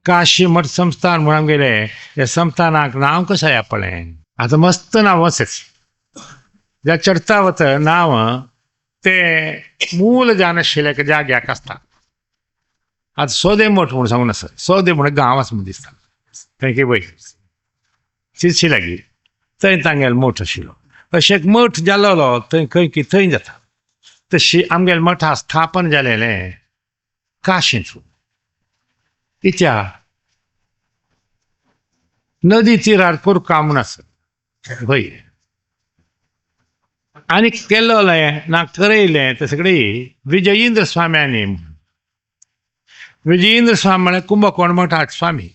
काशी मठ संस्थान म्हणून गेले. त्या संस्थानाक नाव कसं आहे आपलें आता मस्त नाव असेच ज्या चढता वत नाव ते मूल जाण आशिल्ल्या जाग्याक आसता. आता सोदे मठ म्हणून सांगून आसा. सोदे म्हणून गांव आसा म्हूण दिसता. थंय की पळय चिरशी लागीं थंय तांगेलो मठ आशिल्लो. अशें एक मठ जाल्लो थंय खंय की थंय जाता. तशी आमगेले मठा स्थापन जालेलें काशींत. इत्या नदी तीरार कोरका म्हूण आसा पळय. आनी केल्लोलें ना थरयलें ते सगळें विजयेंद्र स्वाम्यांनी. विजयेंद्र स्वामी म्हळ्यार कुंभकोण मठाचे स्वामी.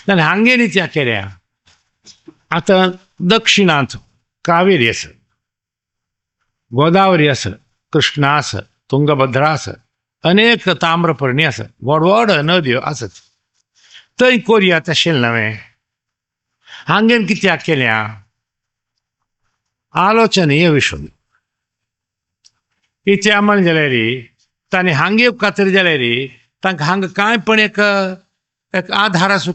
ताणें हांगेर इत्या केल्या. आतां दक्षिणांत कावेरी आसा, गोदावरी आसा, कृष्णा आसा, तुंगभद्रा आसा, अनेक ताम्रपर्णी आसा, व्हड व्हड नद्यो आसात. थंय कोरया तशें नवें. हांगेन कित्याक केल्या आलोचनीय विशय. इत्या म्हण जाल्यार ताणें हांगे खातीर जाल्यार तांकां हांगा कांय पण एक आधार आसूं.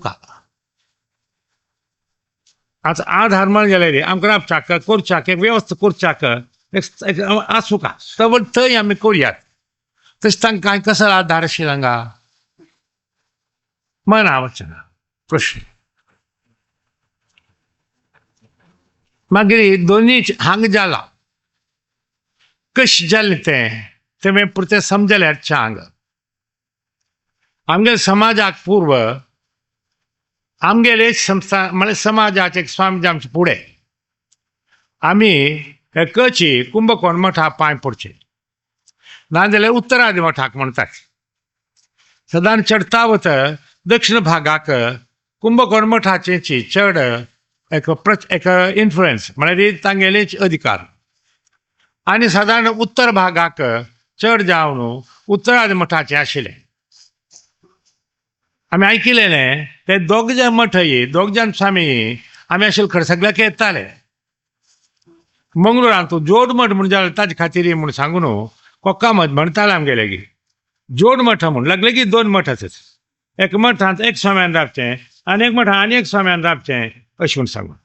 आतां आधार म्हण जाल्यार आमकां रावच्याक करच्याक एक वेवस्था करच्याक आसूं का थंय आमी करयात. तशें तांकां कांय कसो आधार आशिल्लो हांगा मना वचना प्रश्न. मागीर दोनी हांगा जाला कशें जालें तें मागीर पुरतें समजल्यार सांग. आमगे समाजाक पूर्व आमगेले संस्था म्हळ्यार समाजाचे एक स्वामी आमचे फुडें आमी कची कुंभकोण मठा पांय पडचे नाजाल्यार उत्तरादी मठाक म्हणटात. सदांच चडता वत दक्षिण भागाक कुंभकोण मठाचे चड एक इन्फ्लुएन्स म्हळ्यार तांगेले अधिकार. आनी सादारण उत्तर भागाक चड जावन उत्तरादी मठाचे आशिल्ले. आमी आयकिलेलें ते दोग जाण मठ दोग जाण स्वामी आमी आशिल्ले खरें सगळ्याक येताले. मंगळुरांत जोड मठ म्हणून जाल्यार ताजे खातीर म्हूण सांगून कोक्का मठ म्हणटाले आमगेले की जोड मठ म्हूण लागले की दोन मठ आसात. एक मठांत एक स्वाम्यान रावचें आनी एक मठांत आनी एक स्वाम्यान रावचें अशें म्हूण सांगून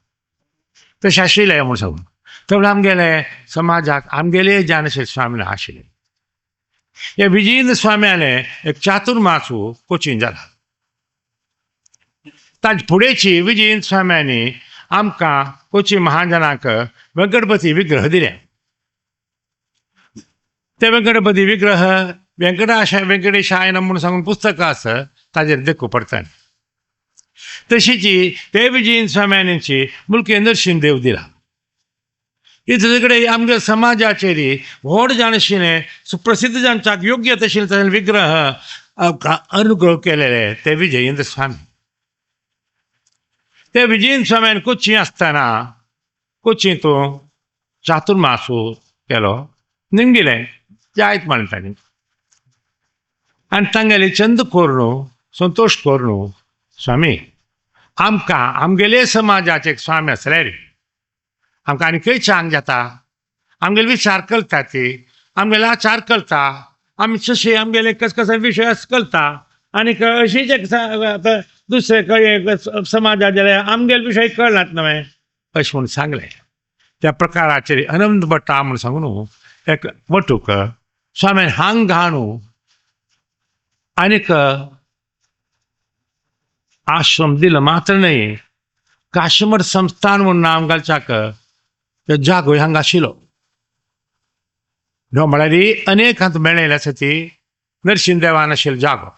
तशें आशिल्लें म्हूण सांगून. तर आमगेले समाजाक आमगेले जाण अशे स्वामी आशिल्ले. हे विजयेंद्र स्वाम्याले एक चातुर्मासू कोचीन जाला. ताजे फुडेंची विजयेंद्र स्वाम्यांनी आमकां कोची महाजनाक वेंकटपती विग्रह दिले. ते वेंकटपती विग्रह वेंकटेशायन म्हणून सांगून पुस्तकां आसा ताजेर देखूं पडटा. तशीच ते विजयेंद्र स्वाम्यांची मुलके नरसिंहदेव दिला. इतले कडेन आमच्या समाजाचेर व्हड जाण आशिल्लें सुप्रसिद्ध जाणच्याक योग्य तशें विग्रह अनुग्रह केलेले ते विजयेंद्र स्वामी. ते विजयेंद्र स्वाम्यान कोची आसतना कोचींतून चातुर्मासू केलो निमगिलें जायत म्हणटाली. आनी तांगेले चंद कोरनू संतोश कोरनू स्वामी आमकां आमगेले समाजाचे एक स्वामी आसल्यार आमकां आनी खंय सांग जाता. आमगेले विचार करता ती आमगेले आचार करता आमी जशे आमगेले कसले विशय करता आनी अशीच एक दुसरे समाजा जाल्यार आमगेले विशय कळनात नवे अशें म्हणून सांगलें. त्या प्रकाराचेर अनंत भट्टा म्हूण सांगून एक वटूक स्वाम्यान हांग घाणू आनीक आश्रम दिलो. मात्र न्हय काशीमठ संस्थान म्हणून नांव घालच्याक जागोय हांगा आशिल्लो. म्हळ्यार अनेक हात मेळयले आसा ती नरसिंहदेवान आशिल्लो जागो.